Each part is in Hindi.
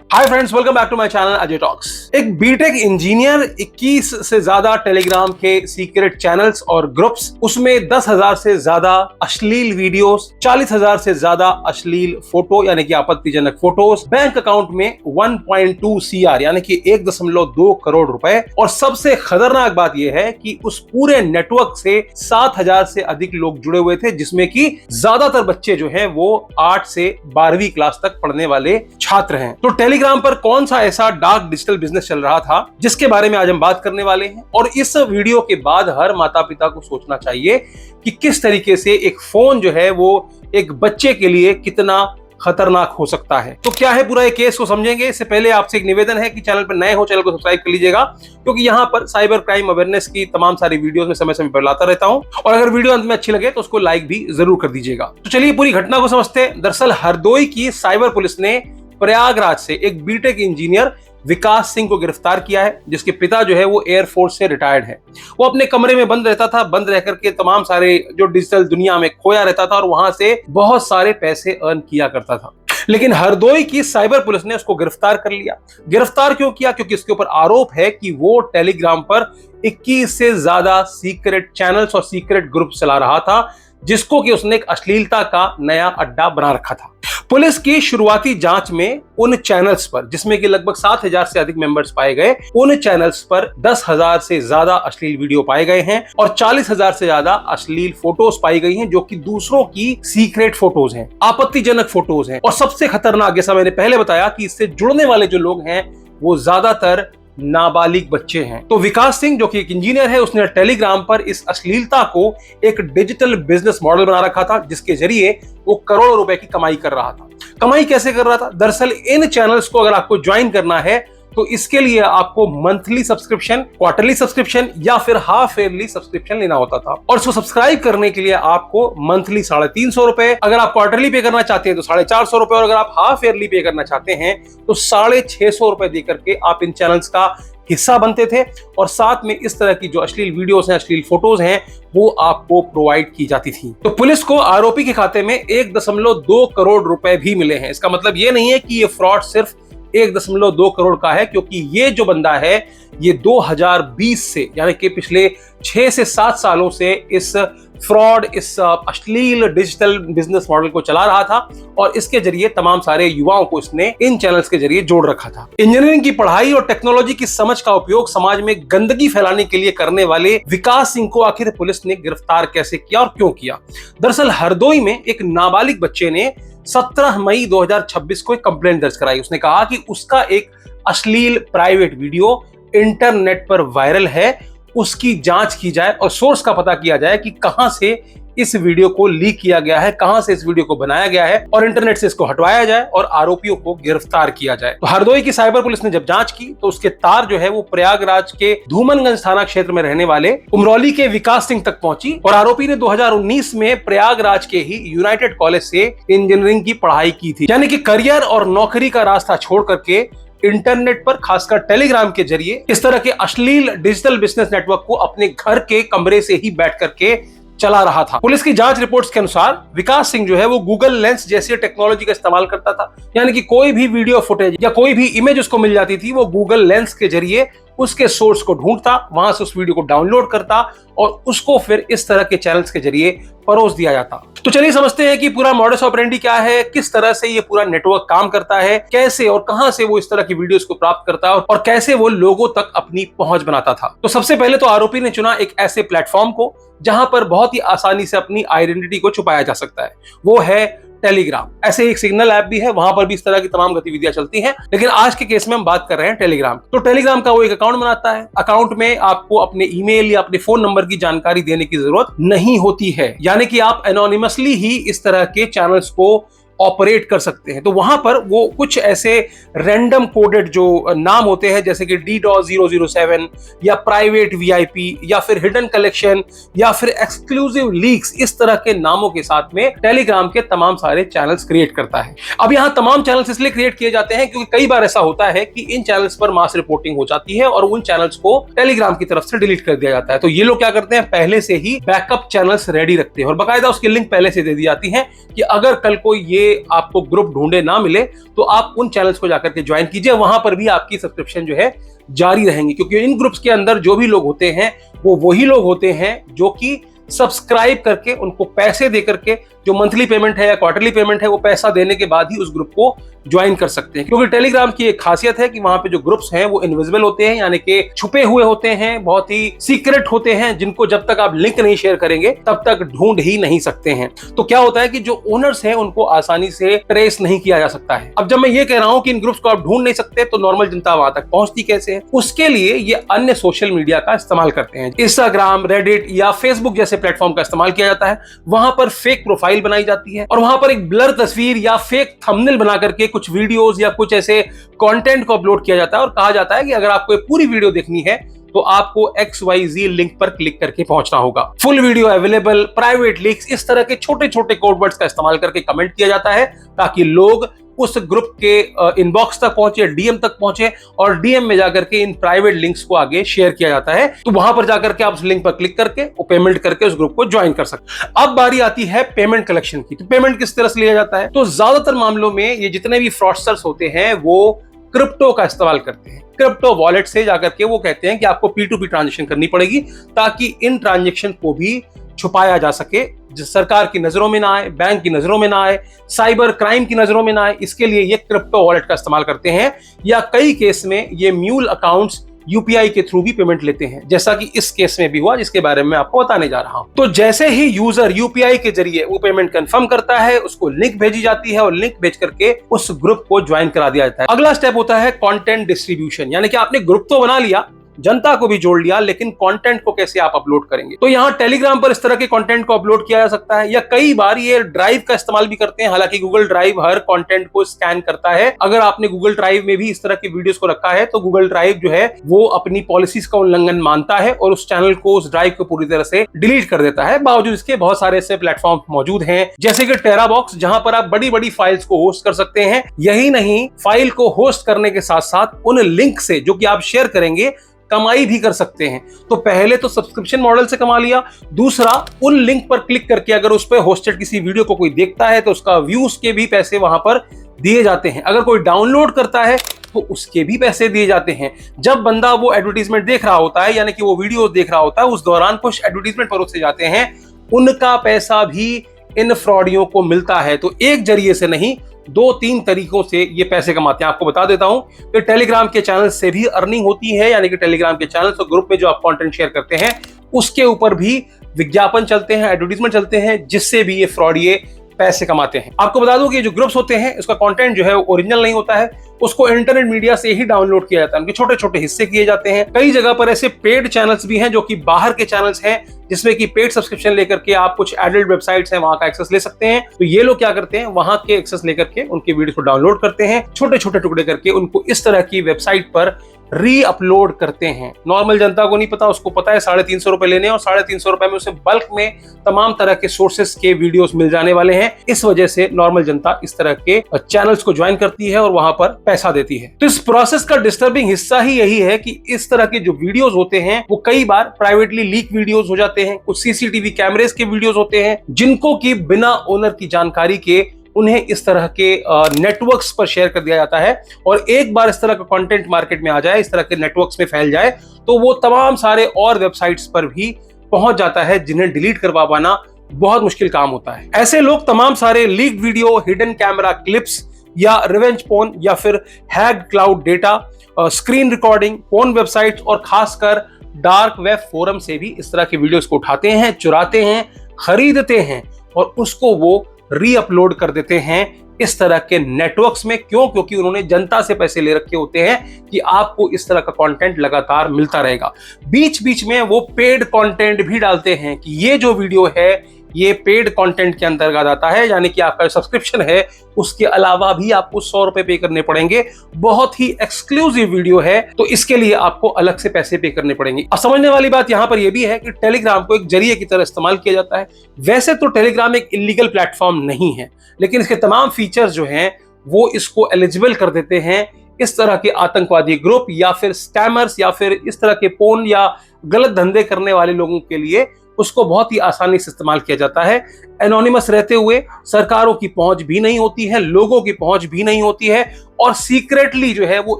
Hi friends, welcome back to my channel Ajay talks. एक बीटेक इंजीनियर 21 से ज्यादा टेलीग्राम के सीक्रेट चैनल्स और ग्रुप्स, उसमें 10,000 से ज्यादा अश्लील वीडियोस, 40,000 से ज्यादा अश्लील फोटो यानी कि आपत्तिजनक फोटोज, बैंक अकाउंट में 1.2 CR यानी कि 1.2 करोड़ रुपए, और सबसे खतरनाक बात यह है कि उस पूरे नेटवर्क से 7,000 से अधिक लोग जुड़े हुए थे, जिसमें कि ज्यादातर बच्चे जो हैं वो 8 से 12वीं क्लास तक पढ़ने वाले छात्र हैं। तो टेलीग्राम पर कौन सा ऐसा डार्क डिजिटल बिजनेस चल रहा था जिसके बारे में आज हम बात करने वाले हैं। और इस वीडियो के बाद हर माता पिता को सोचना चाहिए कि किस तरीके से एक फोन जो है वो एक बच्चे के लिए कितना खतरनाक हो सकता है। तो क्या है पूरा ये केस को समझेंगे। इससे पहले आपसे एक निवेदन है कि चैनल पर नए हो, चैनल को सब्सक्राइब कर लीजिएगा, क्योंकि यहाँ पर साइबर क्राइम अवेयरनेस की तमाम सारी वीडियोस में समय समय पर लाता रहता हूँ। और अगर वीडियो अंत में अच्छी लगे तो उसको लाइक भी जरूर कर दीजिएगा। तो चलिए पूरी घटना को समझते हैं। दरअसल हरदोई की साइबर पुलिस ने प्रयागराज से एक बीटेक इंजीनियर विकास सिंह को गिरफ्तार किया है, जिसके पिता जो है वो एयरफोर्स से रिटायर्ड है। वो अपने कमरे में बंद रहता था, बंद रह करके तमाम सारे जो डिजिटल दुनिया में खोया रहता था और वहां से बहुत सारे पैसे अर्न किया करता था। लेकिन हरदोई की साइबर पुलिस ने उसको गिरफ्तार कर लिया। गिरफ्तार क्यों किया? क्योंकि इसके ऊपर आरोप है कि वो टेलीग्राम पर 21 से ज्यादा सीक्रेट चैनल्स और सीक्रेट ग्रुप चला रहा था, जिसको कि उसने एक अश्लीलता का नया अड्डा बना रखा था। पुलिस की शुरुआती जांच में उन चैनल्स पर, जिसमें कि लगभग 7,000 से अधिक मेंबर्स पाए गए, उन चैनल्स पर 10,000 से ज्यादा अश्लील वीडियो पाए गए हैं और 40,000 से ज्यादा अश्लील फोटोज पाई गई हैं, जो कि दूसरों की सीक्रेट फोटोज हैं, आपत्तिजनक फोटोज हैं। और सबसे खतरनाक, जैसा मैंने पहले बताया, कि इससे जुड़ने वाले जो लोग हैं वो ज्यादातर नाबालिग बच्चे हैं। तो विकास सिंह, जो कि एक इंजीनियर है, उसने टेलीग्राम पर इस अश्लीलता को एक डिजिटल बिजनेस मॉडल बना रखा था, जिसके जरिए वो करोड़ों रुपए की कमाई कर रहा था। कमाई कैसे कर रहा था? दरअसल इन चैनल्स को अगर आपको ज्वाइन करना है तो इसके लिए आपको मंथली सब्सक्रिप्शन, क्वार्टरली सब्सक्रिप्शन या फिर हाफ ईयरली सब्सक्रिप्शन लेना होता था। और इसको सब्सक्राइब करने के लिए आपको मंथली 350 रुपए, अगर आप क्वार्टरली पे करना चाहते हैं तो 450 रुपए, और अगर आप हाफ ईयरली पे करना चाहते हैं तो 650 रुपए देकर के आप इन चैनल्स का हिस्सा बनते थे। और साथ में इस तरह की जो अश्लील वीडियोस हैं, अश्लील फोटोज हैं, वो आपको प्रोवाइड की जाती थी। तो पुलिस को आरोपी के खाते में 1.2 करोड़ रुपए भी मिले हैं। इसका मतलब ये नहीं है कि ये फ्रॉड सिर्फ 1.2 करोड़ का है, क्योंकि ये जो बंदा है ये 2020 से, यानी कि पिछले 6 से 7 सालों से इस फ्रॉड, इस अश्लील डिजिटल बिजनेस मॉडल को चला रहा था और इसके जरिए तमाम सारे युवाओं को इसने इन चैनल्स के जरिए जोड़ रखा था। इंजीनियरिंग की पढ़ाई और टेक्नोलॉजी की समझ का उपयोग समाज में गंदगी फैलाने के लिए करने वाले विकास सिंह को आखिर पुलिस ने गिरफ्तार कैसे किया और क्यों किया? दरअसल हरदोई में एक नाबालिग बच्चे ने 17 मई 2026 को एक कंप्लेंट दर्ज कराई। उसने कहा कि उसका एक अश्लील प्राइवेट वीडियो इंटरनेट पर वायरल है, उसकी जांच की जाए और सोर्स का पता किया जाए कि कहां से इस वीडियो को लीक किया गया है, कहां से इस वीडियो को बनाया गया है, और इंटरनेट से इसको हटवाया जाए और आरोपियों को गिरफ्तार किया जाए। तो हरदोई की साइबर पुलिस ने जब जांच की तो उसके तार जो है वो प्रयागराज के धूमनगंज थाना क्षेत्र में रहने वाले उमरौली के विकास सिंह तक पहुंची। और आरोपी ने 2019 में प्रयागराज के ही यूनाइटेड कॉलेज से इंजीनियरिंग की पढ़ाई की थी, यानी कि करियर और नौकरी का रास्ता छोड़ करके इंटरनेट पर, खासकर टेलीग्राम के जरिए, इस तरह के अश्लील डिजिटल बिजनेस नेटवर्क को अपने घर के कमरे से ही बैठ करके चला रहा था। पुलिस की जांच रिपोर्ट्स के अनुसार विकास सिंह जो है वो गूगल लेंस जैसी टेक्नोलॉजी का इस्तेमाल करता था, यानी कि कोई भी वीडियो फुटेज या कोई भी इमेज उसको मिल जाती थी, वो गूगल लेंस के जरिए उसके सोर्स को ढूंढता, वहां से उस वीडियो को डाउनलोड करता और उसको फिर इस तरह के चैनल्स के जरिए परोस दिया जाता। तो चलिए समझते हैं कि पूरा मॉडस ऑपरेंडी क्या है, किस तरह से ये पूरा नेटवर्क काम करता है, कैसे और कहां से वो इस तरह की वीडियोस को प्राप्त करता है और कैसे वो लोगों तक अपनी पहुंच बनाता था। तो सबसे पहले तो आरोपी ने चुना एक ऐसे प्लेटफॉर्म को जहां पर बहुत ही आसानी से अपनी आइडेंटिटी को छुपाया जा सकता है, वो है टेलीग्राम। ऐसे एक सिग्नल ऐप भी है, वहां पर भी इस तरह की तमाम गतिविधियां चलती हैं, लेकिन आज के केस में हम बात कर रहे हैं टेलीग्राम। तो टेलीग्राम का वो एक अकाउंट बनाता है। अकाउंट में आपको अपने ईमेल या अपने फोन नंबर की जानकारी देने की जरूरत नहीं होती है, यानी कि आप एनोनिमसली ही इस तरह के चैनल्स को ऑपरेट कर सकते हैं। तो वहां पर वो कुछ ऐसे रैंडम कोडेड जो नाम होते हैं, जैसे कि D.007 या प्राइवेट VIP या फिर हिडन कलेक्शन या फिर एक्सक्लूसिव लीक्स, इस तरह के नामों के साथ में टेलीग्राम के तमाम सारे चैनल्स क्रिएट करता है। अब यहाँ तमाम चैनल्स इसलिए क्रिएट किए जाते हैं क्योंकि कई बार ऐसा होता है कि इन चैनल्स पर मास रिपोर्टिंग हो जाती है और उन चैनल्स को टेलीग्राम की तरफ से डिलीट कर दिया जाता है। तो ये लोग क्या करते हैं, पहले से ही बैकअप चैनल्स रेडी रखते हैं और बाकायदा उसकी लिंक पहले से दे दी जाती है कि अगर कल को ये ये आपको ग्रुप ढूंढे ना मिले तो आप उन चैनल्स को जाकर के ज्वाइन कीजिए, वहां पर भी आपकी सब्सक्रिप्शन जो है जारी रहेंगी, क्योंकि इन ग्रुप्स के अंदर जो भी लोग होते हैं वो वही लोग होते हैं जो कि सब्सक्राइब करके, उनको पैसे दे करके, जो मंथली पेमेंट है या क्वार्टरली पेमेंट है वो पैसा देने के बाद ही उस ग्रुप को ज्वाइन कर सकते हैं। क्योंकि टेलीग्राम की एक खासियत है कि वहां पे जो ग्रुप्स हैं वो इनविजिबल होते हैं, यानी कि छुपे हुए होते हैं, बहुत ही सीक्रेट होते हैं, जिनको जब तक आप लिंक नहीं शेयर करेंगे तब तक ढूंढ ही नहीं सकते हैं। तो क्या होता है कि जो ओनर्स हैं उनको आसानी से ट्रेस नहीं किया जा सकता है। अब जब मैं ये कह रहा हूं कि इन ग्रुप्स को आप ढूंढ नहीं सकते, तो नॉर्मल जनता वहां तक पहुंचती कैसे है? उसके लिए ये अन्य सोशल मीडिया का इस्तेमाल करते हैं। इंस्टाग्राम, रेडिट या फेसबुक जैसे प्लेटफॉर्म का इस्तेमाल किया जाता है। वहां पर फेक प्रोफाइल बनाई जाती है और वहां पर एक ब्लर तस्वीर या फेक थंबनेल बना करके कुछ वीडियोस या कुछ ऐसे कंटेंट को अपलोड किया जाता है और कहा जाता है कि अगर आपको पूरी वीडियो देखनी है तो आपको XYZ लिंक पर क्लिक करके पहुंचना होगा। Full video available, private links, इस तरह के छोटे छोटे कोड वर्ड्स का इस्तेमाल करके कमेंट किया जाता है ताकि लोग उस ग्रुप के इनबॉक्स तक पहुंचे, डीएम तक पहुंचे और डीएम में जाकर के इन प्राइवेट लिंक्स को आगे शेयर किया जाता है। तो वहां पर जाकर के आप उस लिंक पर क्लिक करके वो पेमेंट करके उस ग्रुप को ज्वाइन कर सकते हैं। अब बारी आती है पेमेंट कलेक्शन की। तो पेमेंट किस तरह से लिया जाता है? तो ज्यादातर मामलों में ये जितने भी फ्रॉडस्टर्स होते हैं वो क्रिप्टो का इस्तेमाल करते हैं। क्रिप्टो वॉलेट से जाकर के वो कहते हैं कि आपको P2P ट्रांजेक्शन करनी पड़ेगी ताकि इन ट्रांजेक्शन को भी छुपाया जा सके, सरकार की नजरों में ना आए, बैंक की नजरों में ना आए, साइबर क्राइम की नजरों में ना आए। इसके लिए ये क्रिप्टो वॉलेट का इस्तेमाल करते हैं या कई केस में ये म्यूल अकाउंट्स यूपीआई के थ्रू भी पेमेंट लेते हैं, जैसा कि इस केस में भी हुआ जिसके बारे में आपको बताने जा रहा हूं। तो जैसे ही यूजर यूपीआई के जरिए वो पेमेंट कंफर्म करता है, उसको लिंक भेजी जाती है और लिंक भेज करके उस ग्रुप को ज्वाइन करा दिया जाता है। अगला स्टेप होता है कंटेंट डिस्ट्रीब्यूशन, यानी कि आपने ग्रुप तो बना लिया, जनता को भी जोड़ लिया, लेकिन कंटेंट को कैसे आप अपलोड करेंगे? तो यहाँ टेलीग्राम पर इस तरह के कंटेंट को अपलोड किया जा सकता है या कई बार ये ड्राइव का इस्तेमाल भी करते हैं। हालांकि गूगल ड्राइव हर कंटेंट को स्कैन करता है। अगर आपने गूगल ड्राइव में भी इस तरह की वीडियोस को रखा है तो गूगल ड्राइव जो है वो अपनी पॉलिसीज का उल्लंघन मानता है और उस चैनल को, उस ड्राइव को पूरी तरह से डिलीट कर देता है। बावजूद इसके बहुत सारे ऐसे प्लेटफॉर्म मौजूद हैं जैसे कि टेराबॉक्स, जहां पर आप बड़ी बड़ी फाइल्स को होस्ट कर सकते हैं। यही नहीं, फाइल को होस्ट करने के साथ साथ उन लिंक से जो कि आप शेयर करेंगे कमाई भी कर सकते हैं। तो पहले तो सब्सक्रिप्शन मॉडल से कमा लिया, दूसरा उन लिंक पर क्लिक करके अगर उस पर होस्टेड किसी वीडियो को कोई देखता है तो उसका व्यूज के भी पैसे वहां पर दिए जाते हैं। अगर कोई डाउनलोड करता है तो उसके भी पैसे दिए जाते हैं। जब बंदा वो एडवर्टीजमेंट देख रहा होता है, यानी कि वो वीडियो देख रहा होता है, उस दौरान कुछ एडवर्टीजमेंट परोसे जाते हैं, उनका पैसा भी इन फ्रॉडियों को मिलता है। तो एक जरिए से नहीं, 2-3 तरीकों से ये पैसे कमाते हैं। आपको बता देता हूं कि टेलीग्राम के चैनल से भी अर्निंग होती है, यानी कि टेलीग्राम के चैनल और ग्रुप में जो आप कंटेंट शेयर करते हैं उसके ऊपर भी विज्ञापन चलते हैं, एडवर्टीजमेंट चलते हैं, जिससे भी ये फ्रॉड ये पैसे कमाते हैं। आपको बता दूं कि जो ग्रुप्स होते हैं उसका कंटेंट जो है वो ओरिजिनल नहीं होता है, उसको इंटरनेट मीडिया से ही डाउनलोड किया जाता है, उनके छोटे छोटे हिस्से किए जाते हैं। कई जगह पर ऐसे पेड चैनल्स भी हैं जो कि बाहर के चैनल्स हैं, जिसमें कि पेड सब्सक्रिप्शन लेकर के आप कुछ एडल्ट वेबसाइट्स हैं वहां का एक्सेस ले सकते हैं। तो ये लोग क्या करते हैं, वहां के एक्सेस लेकर के उनके वीडियो को डाउनलोड करते हैं, छोटे छोटे टुकड़े करके उनको इस तरह की वेबसाइट पर री अपलोड करते हैं। नॉर्मल जनता को नहीं पता, उसको पता है 350 रुपए लेने और 350 रुपए में उसे बल्क में तमाम तरह के सोर्सेस के वीडियोस मिल जाने वाले हैं। इस वजह से नॉर्मल जनता इस तरह के चैनल्स को ज्वाइन करती है और वहां पर पैसा देती है। तो इस प्रोसेस का डिस्टर्बिंग हिस्सा ही यही है कि इस तरह के जो वीडियोस होते हैं वो कई बार प्राइवेटली लीक वीडियोस हो जाते हैं, कुछ सीसीटीवी कैमरेस के वीडियोस होते हैं जिनको कि बिना ओनर की जानकारी के उन्हें इस तरह के नेटवर्क्स पर शेयर कर दिया जाता है। और एक बार इस तरह का कंटेंट मार्केट में आ जाए, इस तरह के नेटवर्क्स में फैल जाए, तो वो तमाम सारे और वेबसाइट्स पर भी पहुंच जाता है, जिन्हें डिलीट करवा पाना बहुत मुश्किल काम होता है। ऐसे लोग तमाम सारे leak video, hidden camera clips या रिवेंज पोर्न या फिर hack cloud data, screen recording, porn websites और खासकर डार्क वेब फोरम से भी इस तरह की वीडियोस को उठाते हैं, चुराते हैं, खरीदते हैं और उसको वो री अपलोड कर देते हैं इस तरह के नेटवर्क्स में। क्यों? क्योंकि उन्होंने जनता से पैसे ले रखे होते हैं कि आपको इस तरह का कंटेंट लगातार मिलता रहेगा। बीच बीच में वो पेड कंटेंट भी डालते हैं कि ये जो वीडियो है ये पेड कंटेंट के अंतर्गत आता है, यानी कि आपका सब्सक्रिप्शन है उसके अलावा भी आपको 100 रुपए पे करने पड़ेंगे, बहुत ही एक्सक्लूसिव वीडियो है तो इसके लिए आपको अलग से पैसे पे करने पड़ेंगे। अब समझने वाली बात यहां पर यह भी है कि टेलीग्राम को एक जरिए की तरह इस्तेमाल किया जाता है। वैसे तो टेलीग्राम एक इलीगल प्लेटफॉर्म नहीं है, लेकिन इसके तमाम फीचर्स जो हैं वो इसको एलिजिबल कर देते हैं इस तरह के आतंकवादी ग्रुप या फिर स्कैमर्स या फिर इस तरह के पोर्न या गलत धंधे करने वाले लोगों के लिए उसको बहुत ही आसानी से इस्तेमाल किया जाता है। एनोनिमस रहते हुए सरकारों की पहुंच भी नहीं होती है, लोगों की पहुंच भी नहीं होती है, और सीक्रेटली जो है वो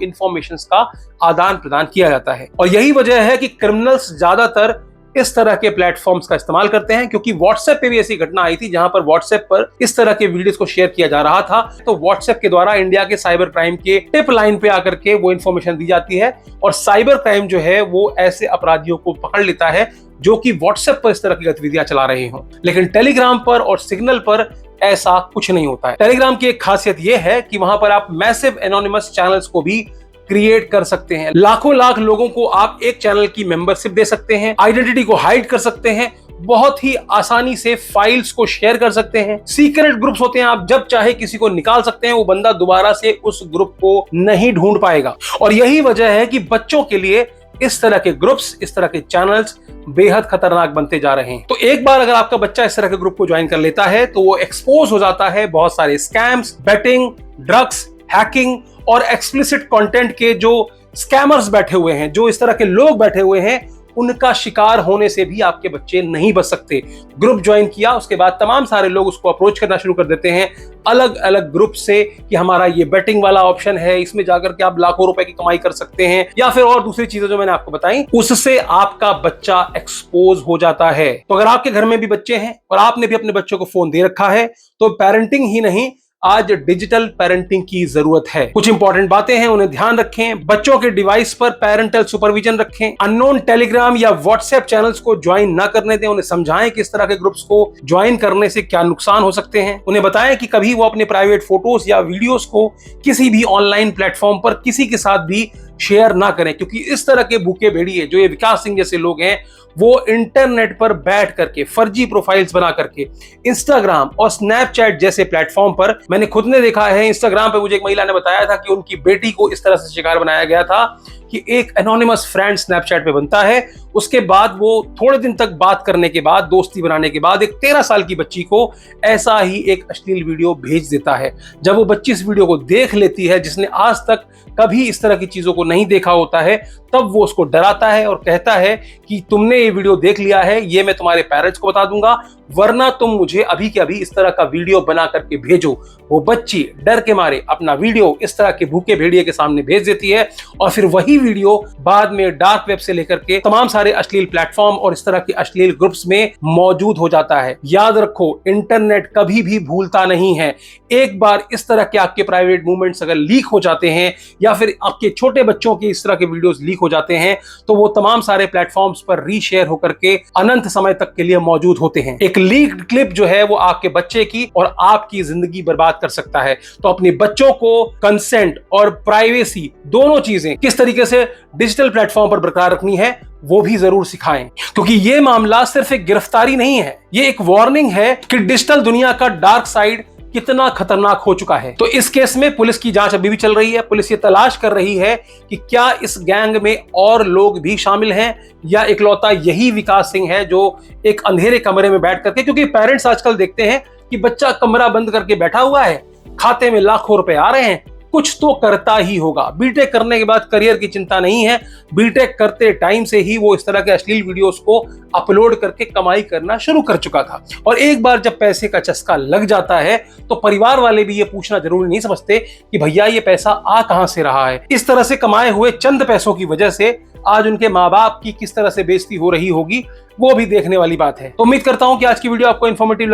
इंफॉर्मेशंस का आदान प्रदान किया जाता है। और यही वजह है कि क्रिमिनल्स ज्यादातर इस तरह के प्लेटफॉर्म्स का इस्तेमाल करते हैं, क्योंकि व्हाट्सएप पे भी ऐसी घटना आई थी जहां पर व्हाट्सएप पर इस तरह के वीडियोस को शेयर किया जा रहा था। तो व्हाट्सएप के द्वारा इंडिया के साइबर क्राइम के टिप लाइन पे आकर के वो इंफॉर्मेशन दी जाती है, और साइबर क्राइम जो है वो ऐसे अपराधियों को पकड़ लेता है जो कि व्हाट्सएप पर इस तरह की गतिविधियां चला रहे हों। लेकिन टेलीग्राम पर और सिग्नल पर ऐसा कुछ नहीं होता है। टेलीग्राम की एक खासियत यह है कि वहां पर आप मैसिव एनोनिमस चैनल्स को भी क्रिएट कर सकते हैं। लाखों लाख लोगों को आप एक चैनल की मेंबरशिप दे सकते हैं, आइडेंटिटी को हाइड कर सकते हैं, बहुत ही आसानी से फाइल्स को शेयर कर सकते हैं। सीक्रेट ग्रुप्स होते हैं, आप जब चाहे किसी को निकाल सकते हैं, वो बंदा दोबारा से उस ग्रुप को नहीं ढूंढ पाएगा। और यही वजह है कि बच्चों के लिए इस तरह के ग्रुप्स, इस तरह के चैनल्स बेहद खतरनाक बनते जा रहे हैं। तो एक बार अगर आपका बच्चा इस तरह के ग्रुप को ज्वाइन कर लेता है तो वो एक्सपोज हो जाता है बहुत सारे स्कैम्स, बेटिंग, ड्रग्स, हैकिंग और एक्सप्लिसिट कंटेंट के जो स्कैमर्स बैठे हुए हैं, जो इस तरह के लोग बैठे हुए हैं, उनका शिकार होने से भी आपके बच्चे नहीं बच सकते। ग्रुप ज्वाइन किया, उसके बाद तमाम सारे लोग उसको अप्रोच करना शुरू कर देते हैं अलग अलग ग्रुप से कि हमारा ये बेटिंग वाला ऑप्शन है, इसमें जाकर के आप लाखों रुपए की कमाई कर सकते हैं, या फिर और दूसरी चीजें जो मैंने आपको बताई, उससे आपका बच्चा एक्सपोज हो जाता है। तो अगर आपके घर में भी बच्चे हैं और आपने भी अपने बच्चों को फोन दे रखा है तो पेरेंटिंग ही नहीं, आज डिजिटल पेरेंटिंग की जरूरत है। कुछ इंपॉर्टेंट बातें हैं, उन्हें ध्यान रखें। बच्चों के डिवाइस पर पेरेंटल सुपरविजन रखें। अननोन टेलीग्राम या व्हाट्सएप चैनल्स को ज्वाइन ना करने दें। उन्हें समझाएं कि इस तरह के ग्रुप्स को ज्वाइन करने से क्या नुकसान हो सकते हैं। उन्हें बताएं कि कभी वो अपने प्राइवेट फोटोज या वीडियोस को किसी भी ऑनलाइन प्लेटफॉर्म पर किसी के साथ भी शेयर ना करें, क्योंकि इस तरह के भूखे भेड़िए जो ये विकास सिंह जैसे लोग हैं, वो इंटरनेट पर बैठ करके फर्जी प्रोफाइल्स बना करके इंस्टाग्राम और स्नैपचैट जैसे प्लेटफॉर्म पर, मैंने खुद ने देखा है, इंस्टाग्राम पे मुझे एक महिला ने बताया था कि उनकी बेटी को इस तरह से शिकार बनाया गया था कि एक एनोनिमस फ्रेंड स्नैपचैट पे बनता है, उसके बाद वो थोड़े दिन तक बात करने के बाद, दोस्ती बनाने के बाद, एक 13 साल की बच्ची को ऐसा ही एक अश्लील वीडियो भेज देता है। जब वो बच्ची इस वीडियो को देख लेती है, जिसने आज तक कभी इस तरह की चीजों को नहीं देखा होता है, तब वो उसको डराता है और कहता है कि तुमने ये वीडियो देख लिया है, ये मैं तुम्हारे पेरेंट्स को बता दूंगा, वरना तुम मुझे अभी के अभी इस तरह का वीडियो बना करके भेजो। वो बच्ची डर के मारे अपना वीडियो इस तरह के भूखे भेड़िए के सामने भेज देती है, और फिर वही वीडियो बाद में डार्क वेब से लेकर के तमाम सारे अश्लील प्लेटफॉर्म और इस तरह के अश्लील ग्रुप्स में मौजूद हो जाता है। याद रखो, इंटरनेट कभी भी भूलता नहीं है। एक बार इस तरह के आपके प्राइवेट मूवमेंट्स अगर लीक हो जाते हैं, या फिर आपके छोटे बच्चों के इस तरह के वीडियोस लीक हो जाते हैं, तो वो तमाम सारे प्लेटफॉर्म्स पर रीशेयर होकर के अनंत समय तक के लिए मौजूद होते हैं। एक लीक्ड क्लिप जो है वो आपके बच्चे की और आपकी जिंदगी बर्बाद कर सकता है। तो अपने बच्चों को कंसेंट और प्राइवेसी दोनों चीजें किस तरीके से डिजिटल प्लेटफॉर्म पर बरकरार रखनी है, वो भी जरूर सिखाएं, क्योंकि ये मामला सिर्फ एक गिरफ्तारी नहीं है, ये एक वार्निंग है कि डिजिटल दुनिया का डार्क साइड कितना खतरनाक हो चुका है। तो इस केस में पुलिस की जांच अभी भी चल रही है। पुलिस ये तलाश कर रही है कि क्या इस गैंग में और लोग भी शामिल हैं, या इकलौता यही विकास सिंह है जो एक अंधेरे कमरे में बैठ करके, क्योंकि पेरेंट्स आजकल देखते हैं कि बच्चा कमरा बंद करके बैठा हुआ है, खाते में लाखों रुपए आ रहे हैं, कुछ तो करता ही होगा। बीटेक करने के बाद करियर की चिंता नहीं है, बीटेक करते टाइम से ही वो इस तरह के अश्लील वीडियोस को अपलोड करके कमाई करना शुरू कर चुका था। और एक बार जब पैसे का चस्का लग जाता है तो परिवार वाले भी ये पूछना जरूरी नहीं समझते कि भैया ये पैसा आ कहां से रहा है। इस तरह से कमाए हुए चंद पैसों की वजह से आज उनके माँ बाप की किस तरह से बेइज्जती हो रही होगी, वो भी देखने वाली बात है। तो उम्मीद करता हूं कि आज की वीडियो आपको इन्फॉर्मेटिव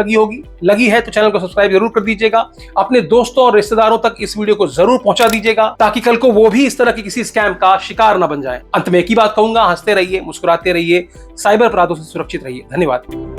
लगी है तो चैनल को सब्सक्राइब जरूर कर दीजिएगा। अपने दोस्तों और रिश्तेदारों तक इस वीडियो को जरूर पहुंचा दीजिएगा, ताकि कल को वो भी इस तरह के किसी स्कैम का शिकार न बन जाए। अंत में एक ही बात कहूंगा, हंसते रहिए, मुस्कुराते रहिए, साइबर अपराधों से सुरक्षित रहिए। धन्यवाद।